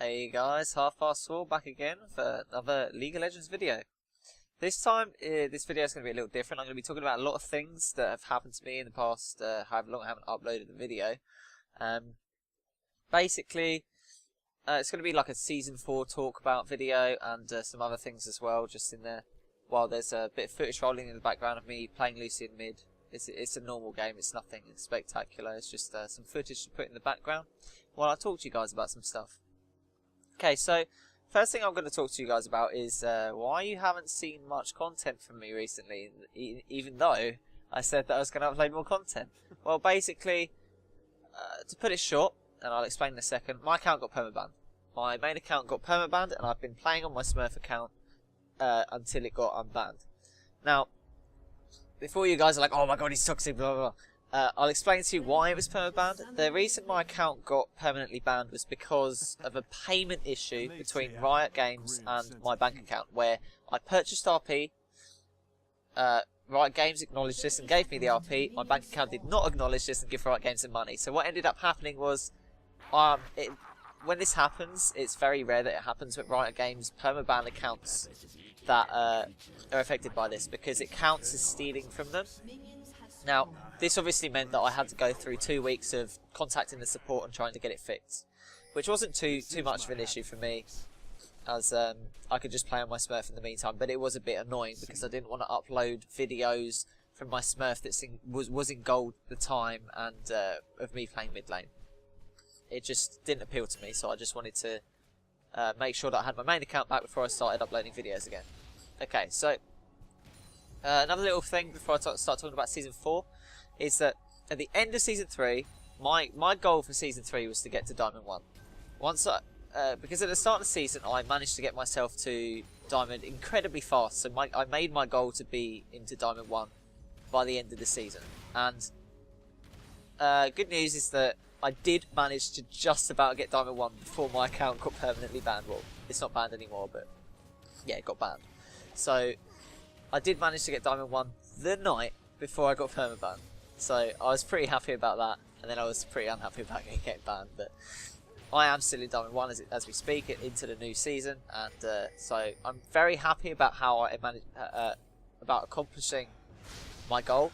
Hey guys, HalfPastThor back again for another League of Legends video. This time, this video is going to be a little different. I'm going to be talking about a lot of things that have happened to me in the past, however long I haven't uploaded the video. Basically, it's going to be like a Season 4 talk about video and some other things as well, just in there. While there's a bit of footage rolling in the background of me playing Lucy in mid. It's a normal game, it's nothing spectacular, it's just some footage to put in the background while I talk to you guys about some stuff. Okay, so first thing I'm going to talk to you guys about is why you haven't seen much content from me recently, even though I said that I was going to upload more content. Well, basically, to put it short, and I'll explain in a second, my account got permabanned. My main account got permabanned, and I've been playing on my Smurf account until it got unbanned. Now, before you guys are like, oh my god, he's toxic, blah, blah, blah. I'll explain to you why it was permabanned. The reason my account got permanently banned was because of a payment issue between Riot Games and my bank account, where I purchased RP, Riot Games acknowledged this and gave me the RP, my bank account did not acknowledge this and give Riot Games the money. So what ended up happening was, when this happens, it's very rare that it happens with Riot Games permaban accounts that are affected by this, because it counts as stealing from them. Now, this obviously meant that I had to go through 2 weeks of contacting the support and trying to get it fixed, which wasn't too much of an issue for me, as I could just play on my Smurf in the meantime. But it was a bit annoying because I didn't want to upload videos from my Smurf that was in gold at the time, and of me playing mid lane. It just didn't appeal to me, so I just wanted to make sure that I had my main account back before I started uploading videos again. Okay, so another little thing before I start talking about Season 4 is that at the end of Season 3, my goal for Season 3 was to get to Diamond 1. Because at the start of the season, I managed to get myself to Diamond incredibly fast, so I made my goal to be into Diamond 1 by the end of the season. And good news is that I did manage to just about get Diamond 1 before my account got permanently banned. Well, it's not banned anymore, but yeah, it got banned. So I did manage to get Diamond 1 the night before I got permabanned. So I was pretty happy about that, and then I was pretty unhappy about getting banned. But I am still in Diamond 1 as we speak, into the new season, and so I'm very happy about how I managed about accomplishing my goal.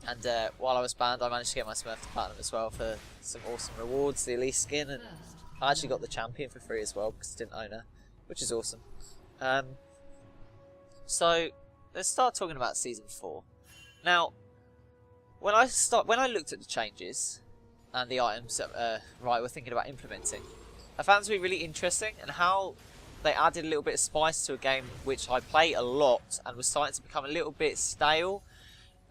And while I was banned, I managed to get my Smurf to Platinum as well for some awesome rewards, the Elite skin, and I actually got the Champion for free as well because I didn't own her, which is awesome. So let's start talking about Season 4. Now, when I looked at the changes and the items that Riot were thinking about implementing, I found it to be really interesting, and how they added a little bit of spice to a game which I play a lot and was starting to become a little bit stale.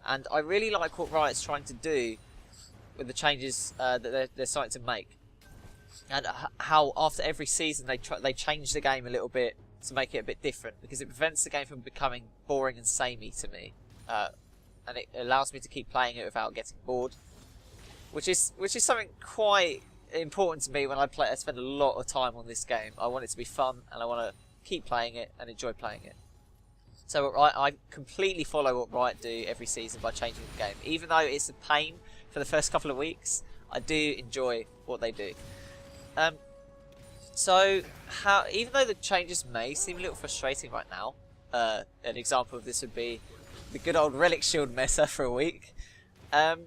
And I really like what Riot's trying to do with the changes that they're starting to make, and how after every season they change the game a little bit to make it a bit different, because it prevents the game from becoming boring and samey to me, and it allows me to keep playing it without getting bored, which is something quite important to me when I spend a lot of time on this game. I want it to be fun, and I want to keep playing it and enjoy playing it. So I completely follow what Riot do every season by changing the game. Even though it's a pain for the first couple of weeks, I do enjoy what they do. So even though the changes may seem a little frustrating right now, an example of this would be the good old Relic Shield messer for a week, and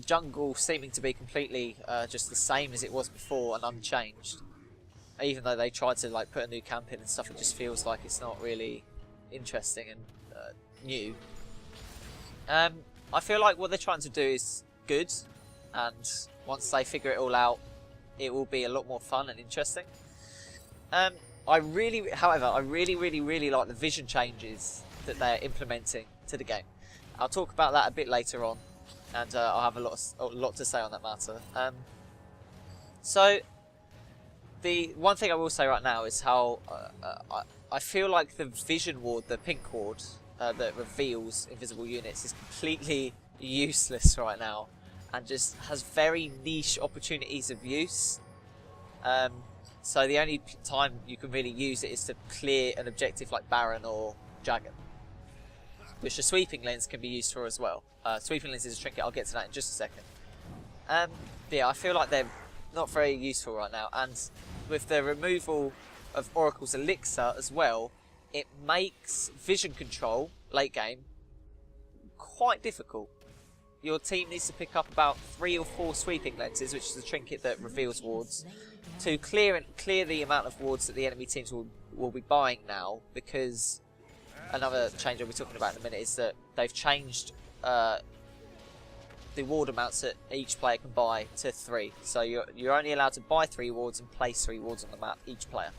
jungle seeming to be completely just the same as it was before and unchanged. Even though they tried to like put a new camp in and stuff, it just feels like it's not really interesting and new. I feel like what they're trying to do is good, and once they figure it all out, it will be a lot more fun and interesting. However, I really like the vision changes that they're implementing to the game. I'll talk about that a bit later on, and I'll have a lot to say on that matter. So the one thing I will say right now is how I feel like the vision ward, the pink ward that reveals invisible units, is completely useless right now, and just has very niche opportunities of use. So the only time you can really use it is to clear an objective like Baron or Dragon, which the sweeping lens can be used for as well. Sweeping lens is a trinket, I'll get to that in just a second. Yeah, I feel like they're not very useful right now, and with the removal of Oracle's Elixir as well, it makes vision control late game quite difficult. Your team needs to pick up about 3 or 4 sweeping lenses, which is the trinket that reveals wards, to clear the amount of wards that the enemy teams will be buying now, because another change I'll be talking about in a minute is that they've changed the ward amounts that each player can buy to 3. So you're only allowed to buy 3 wards and place 3 wards on the map, each player.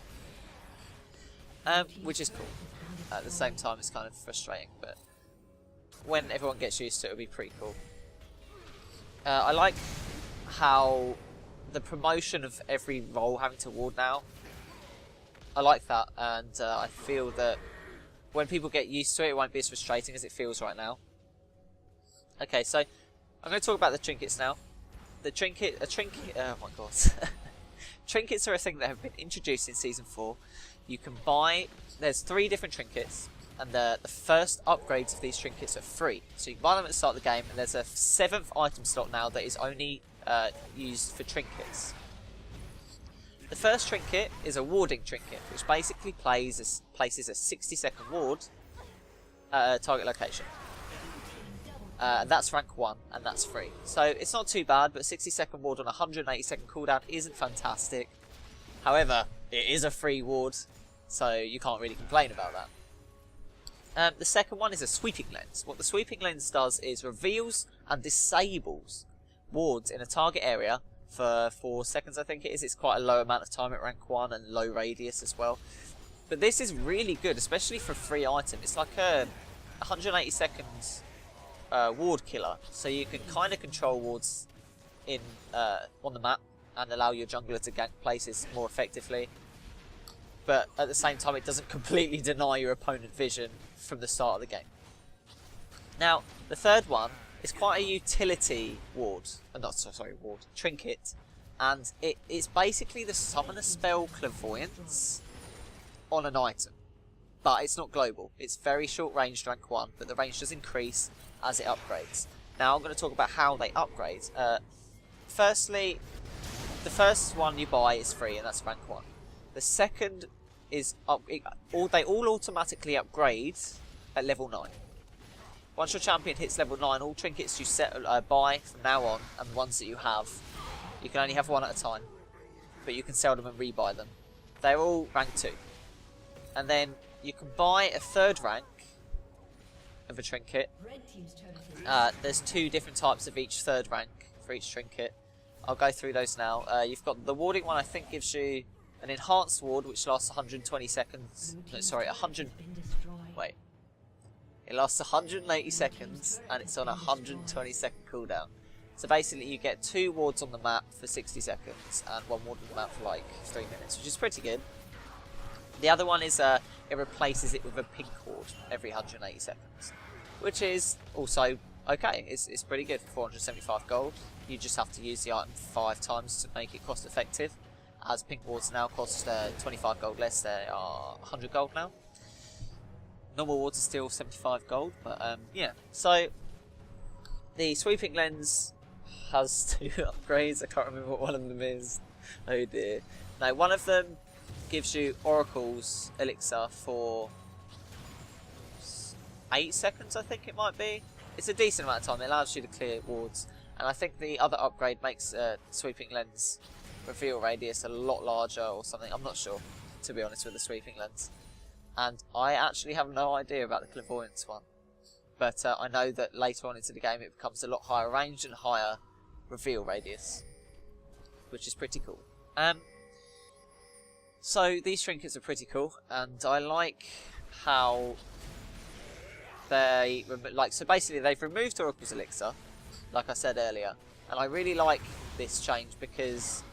Which is cool. At the same time, it's kind of frustrating, but when everyone gets used to it, it'll be pretty cool. I like how the promotion of every role having to ward now. I like that, and I feel that when people get used to it, it won't be as frustrating as it feels right now. Okay, so I'm going to talk about the trinkets now. Oh my god. Trinkets are a thing that have been introduced in Season 4. You can buy, there's 3 different trinkets, and the first upgrades of these trinkets are free. So you can buy them at the start of the game, and there's a 7th item slot now that is only used for trinkets. The first trinket is a warding trinket, which basically places a 60-second ward at a target location. That's rank 1, and that's free. So it's not too bad, but 60-second ward on a 180-second cooldown isn't fantastic. However, it is a free ward, so you can't really complain about that. The second one is a sweeping lens. What the sweeping lens does is reveals and disables wards in a target area for 4 seconds, I think it is. It's quite a low amount of time at rank 1 and low radius as well. But this is really good, especially for a free item. It's like a 180 seconds ward killer, so you can kind of control wards in on the map and allow your jungler to gank places more effectively. But at the same time, it doesn't completely deny your opponent vision from the start of the game. Now, the third one is quite a utility ward, ward, trinket, and it's basically the summoner spell Clairvoyance on an item, but it's not global. It's very short range rank 1, but the range does increase as it upgrades. Now I'm going to talk about how they upgrade. Firstly, the first one you buy is free, and that's rank 1. The second is they all automatically upgrade at level 9. Once your champion hits level 9, all trinkets you buy from now on, and the ones that you have, you can only have 1 at a time, but you can sell them and rebuy them. They're all rank 2. And then you can buy a 3rd rank of a trinket. There's 2 different types of each 3rd rank for each trinket. I'll go through those now. You've got the warding one, I think gives you an enhanced ward which lasts 120 seconds. No, sorry, 100. Wait. It lasts 180 seconds and it's on a 120 second cooldown. So basically you get 2 wards on the map for 60 seconds and 1 ward on the map for like 3 minutes, which is pretty good. The other one is it replaces it with a pink ward every 180 seconds, which is also okay. It's pretty good for 475 gold. You just have to use the item 5 times to make it cost effective, as pink wards now cost 25 gold less. They are 100 gold now. Normal wards are still 75 gold, but yeah. So the sweeping lens has 2 upgrades. I can't remember what one of them is. Oh dear. No, one of them gives you Oracle's Elixir for 8 seconds, I think it might be. It's a decent amount of time. It allows you to clear wards, and I think the other upgrade makes sweeping lens reveal radius a lot larger or something. I'm not sure, to be honest, with the sweeping lens. And I actually have no idea about the Clairvoyance one, but I know that later on into the game it becomes a lot higher range and higher reveal radius, which is pretty cool. So these trinkets are pretty cool, and I like how they so basically they've removed Oracle's Elixir, like I said earlier, and I really like this change because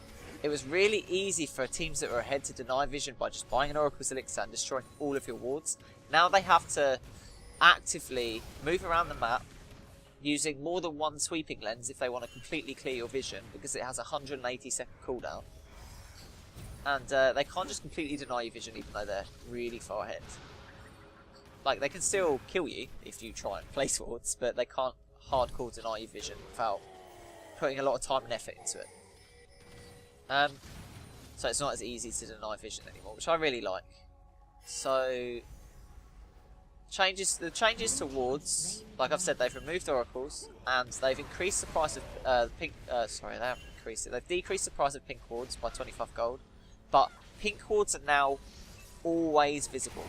it was really easy for teams that were ahead to deny vision by just buying an Oracle's Elixir and destroying all of your wards. Now they have to actively move around the map using more than 1 sweeping lens if they want to completely clear your vision, because it has a 180 second cooldown. And they can't just completely deny you vision even though they're really far ahead. Like, they can still kill you if you try and place wards, but they can't hardcore deny you vision without putting a lot of time and effort into it. So it's not as easy to deny vision anymore, which I really like. So the changes towards, like I've said, they've removed oracles and they've increased the price of pink. Sorry, they haven't increased it. They've decreased the price of pink wards by 25 gold, but pink wards are now always visible.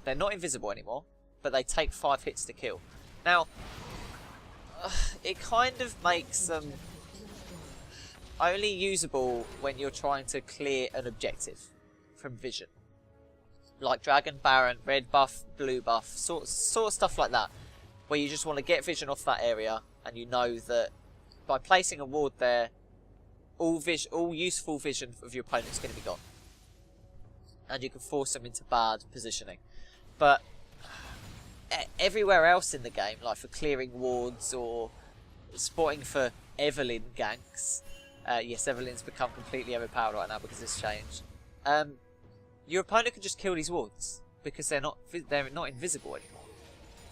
They're not invisible anymore, but they take 5 hits to kill. Now, it kind of makes them only usable when you're trying to clear an objective from vision. Like Dragon, Baron, red buff, blue buff, sort of stuff like that. Where you just want to get vision off that area, and you know that by placing a ward there, all useful vision of your opponent's going to be gone. And you can force them into bad positioning. But everywhere else in the game, like for clearing wards or spotting for Evelyn ganks, yes, Evelyn's become completely overpowered right now because it's changed. Your opponent can just kill these wards because they're not invisible anymore.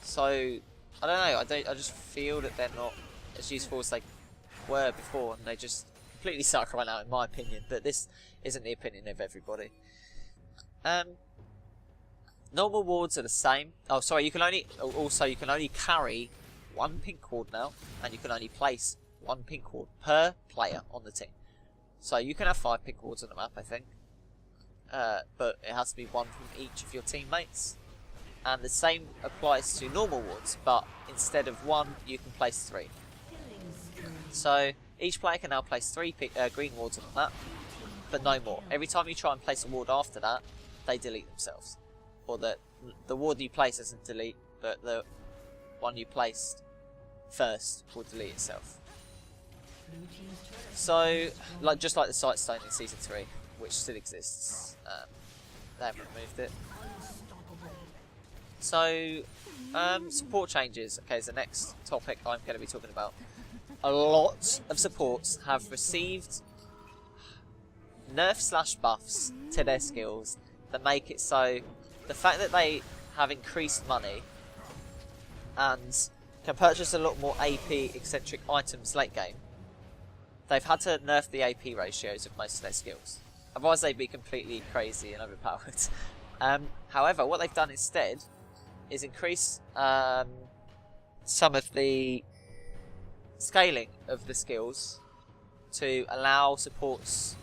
So I don't know. I just feel that they're not as useful as they were before, and they just completely suck right now, in my opinion. But this isn't the opinion of everybody. Normal wards are the same. Oh, sorry. You can only carry 1 pink ward now, and you can only place 1 pink ward per player on the team. So you can have 5 pink wards on the map, I think. But it has to be 1 from each of your teammates. And the same applies to normal wards, but instead of 1, you can place 3. So each player can now place 3 green wards on the map, but no more. Every time you try and place a ward after that, they delete themselves. Or the ward you place doesn't delete, but the one you placed first will delete itself. So, just like the Sightstone in Season 3, which still exists. They haven't removed it. So, support changes. Okay, is the next topic I'm going to be talking about. A lot of supports have received nerf/buffs to their skills that make it so the fact that they have increased money and can purchase a lot more AP eccentric items late game, they've had to nerf the AP ratios of most of their skills. Otherwise they'd be completely crazy and overpowered. However, what they've done instead is increase some of the scaling of the skills to allow supports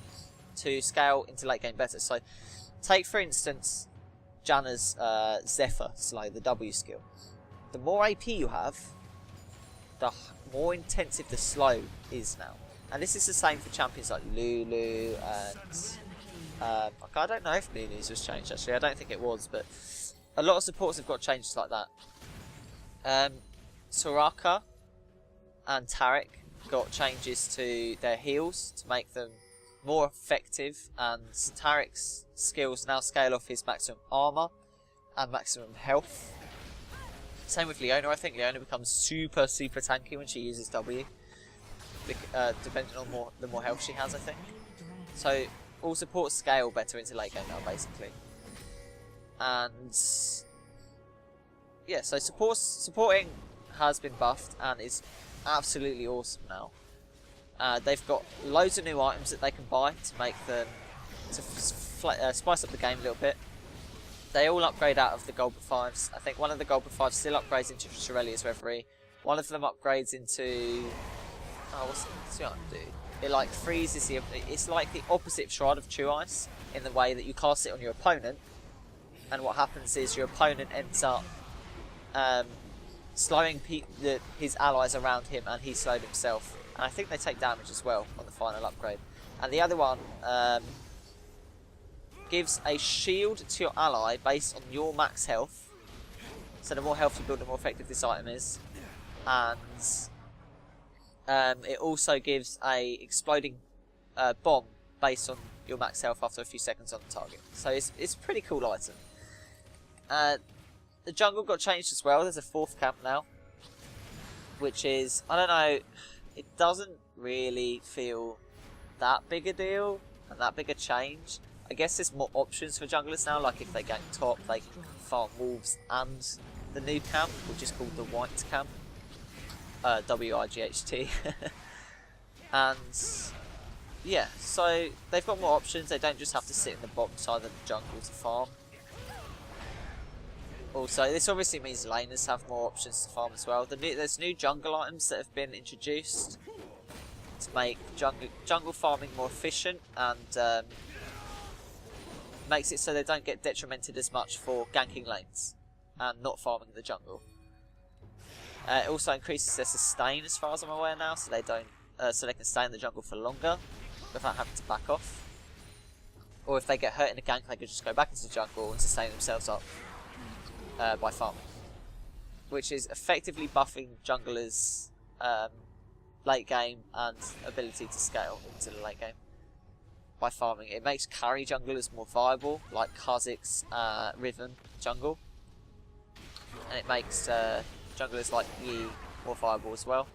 to scale into late game better. So take for instance Janna's Zephyr slow, the W skill. The more AP you have, the more intensive the slow is now. And this is the same for champions like Lulu and I don't know if Lulu's was changed actually, I don't think it was, but a lot of supports have got changes like that. Soraka and Taric got changes to their heals to make them more effective, and Taric's skills now scale off his maximum armor and maximum health. Same with Leona. I think Leona becomes super tanky when she uses W, depending on the more health she has, I think. So all supports scale better into late game now, basically. And yeah, so supporting has been buffed and is absolutely awesome now. They've got loads of new items that they can buy to make them spice up the game a little bit. They all upgrade out of the Gold Buff 5s. I think one of the Gold Buff 5s still upgrades into Shirelia's Reverie. One of them upgrades into... oh, what's the item do? It like freezes the... it's like the opposite of Shroud of True Ice in the way that you cast it on your opponent, and what happens is your opponent ends up slowing his allies around him, and he slowed himself. And I think they take damage as well on the final upgrade. And the other one gives a shield to your ally based on your max health. So the more health you build, the more effective this item is. And it also gives a exploding bomb based on your max health after a few seconds on the target. So it's a pretty cool item. The jungle got changed as well. There's a 4th camp now, which is, I don't know, it doesn't really feel that big a deal and that big a change. I guess there's more options for junglers now, like if they gank top, they can farm wolves and the new camp, which is called the White Camp. WIGHT. And yeah, so they've got more options. They don't just have to sit in the bottom side of the jungle to farm. Also, this obviously means laners have more options to farm as well. There's new jungle items that have been introduced to make jungle farming more efficient, and makes it so they don't get detrimented as much for ganking lanes and not farming the jungle. It also increases their sustain, as far as I'm aware now, so they don't, so they can stay in the jungle for longer without having to back off. Or if they get hurt in a gank, they can just go back into the jungle and sustain themselves up by farming, which is effectively buffing junglers' late game and ability to scale into the late game by farming. It makes carry junglers more viable, like Kha'Zix's Riven jungle, and it makes junglers like Yi more viable as well,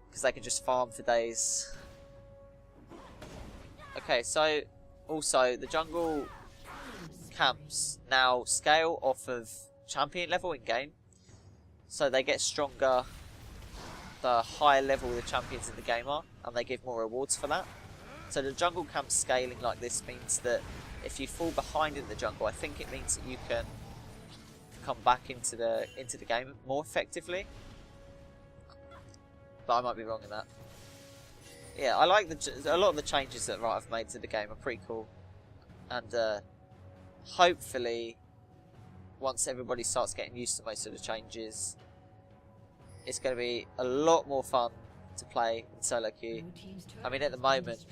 because they can just farm for days. Okay, so also the jungle camps now scale off of champion level in game, so they get stronger the higher level the champions in the game are, and they give more rewards for that. So the jungle camp scaling like this means that if you fall behind in the jungle, I think it means that you can come back into the game more effectively, but I might be wrong in that. Yeah, I like a lot of the changes that Riot have made to the game are pretty cool, and hopefully once everybody starts getting used to most of the changes, it's going to be a lot more fun to play in solo queue. I mean, at the moment,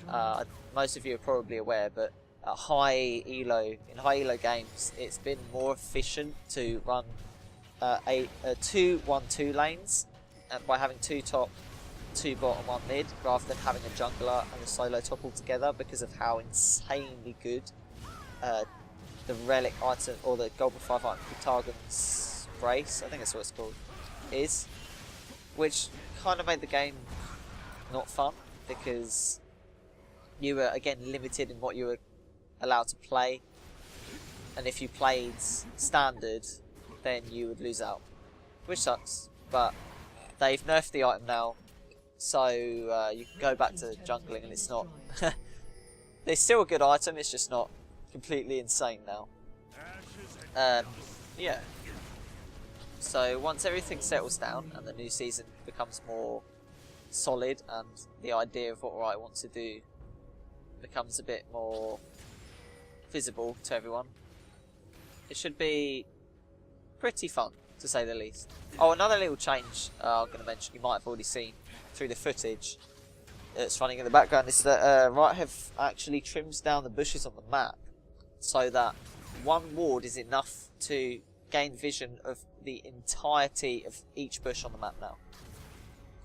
most of you are probably aware, but at in high elo games, it's been more efficient to run 2-1-2 lanes, and by having 2 top, 2 bottom, 1 mid, rather than having a jungler and a solo top altogether, because of how insanely good the relic item, or the Gold 5 item, Targon's Brace, I think that's what it's called, is, which kind of made the game not fun, because you were again limited in what you were allowed to play, and if you played standard then you would lose out, which sucks. But they've nerfed the item now, so you can go back to jungling, and it's not it's still a good item, it's just not completely insane now. Yeah, so once everything settles down and the new season becomes more solid, and the idea of what Riot wants to do becomes a bit more visible to everyone, it should be pretty fun, to say the least. Oh, another little change I'm going to mention, you might have already seen through the footage that's running in the background, is that Riot have actually trimmed down the bushes on the map so that 1 ward is enough to gain vision of the entirety of each bush on the map now,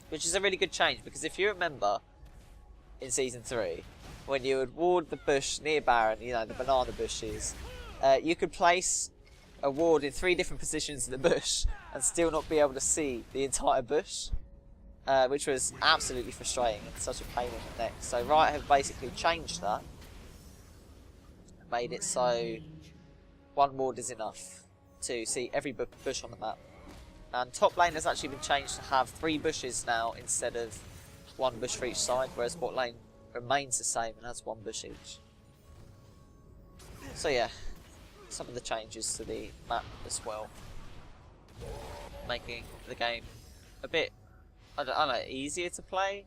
which is a really good change, because if you remember in Season 3, when you would ward the bush near Baron, you know, the banana bushes, you could place a ward in 3 different positions in the bush and still not be able to see the entire bush, which was absolutely frustrating and such a pain in the neck. So Riot have basically changed that, made it so 1 ward is enough to see every bush on the map. And top lane has actually been changed to have 3 bushes now instead of 1 bush for each side, whereas bot lane remains the same and has 1 bush each. So yeah, some of the changes to the map as well, making the game a bit, I don't know, easier to play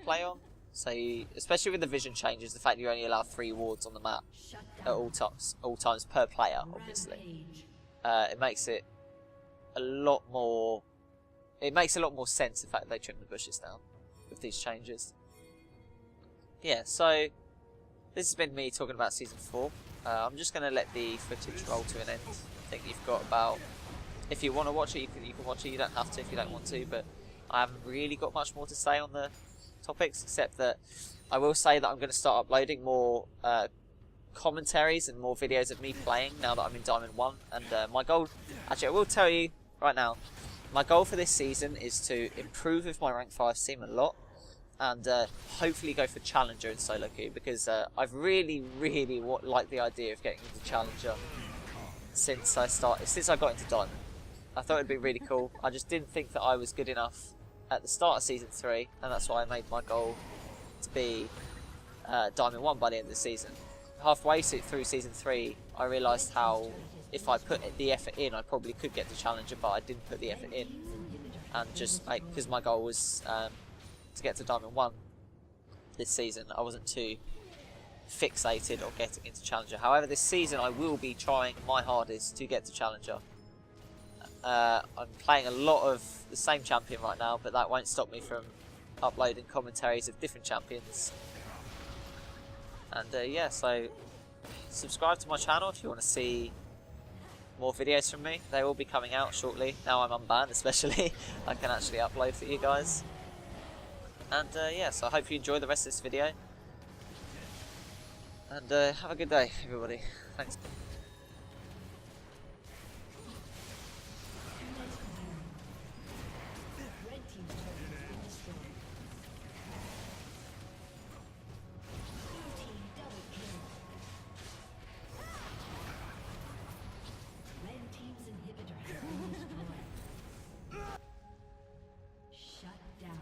on. So especially with the vision changes, the fact you only allow 3 wards on the map at all times per player, obviously, it makes it a lot more. It makes a lot more sense the fact that they trim the bushes down with these changes. Yeah, so this has been me talking about Season 4. I'm just going to let the footage roll to an end. I think you've got about, if you want to watch it, you can watch it. You don't have to if you don't want to, but I haven't really got much more to say on the topics, except that I will say that I'm going to start uploading more commentaries and more videos of me playing now that I'm in Diamond 1. And my goal, actually I will tell you right now, my goal for this season is to improve with my rank 5 team a lot, and hopefully go for Challenger in solo queue, because I've really liked the idea of getting into Challenger since I got into Diamond. I thought it'd be really cool. I just didn't think that I was good enough at the start of Season 3, and that's why I made my goal to be Diamond 1 by the end of the season. Halfway through Season 3, I realised how, if I put the effort in, I probably could get to Challenger, but I didn't put the effort in. And just, because my goal was to get to Diamond 1 this season, I wasn't too fixated on getting into Challenger. However, this season I will be trying my hardest to get to Challenger. I'm playing a lot of the same champion right now, but that won't stop me from uploading commentaries of different champions. And yeah, so subscribe to my channel if you want to see more videos from me. They will be coming out shortly. Now I'm unbanned especially, I can actually upload for you guys. And yeah, so I hope you enjoy the rest of this video. And have a good day, everybody. Thanks. Shut down.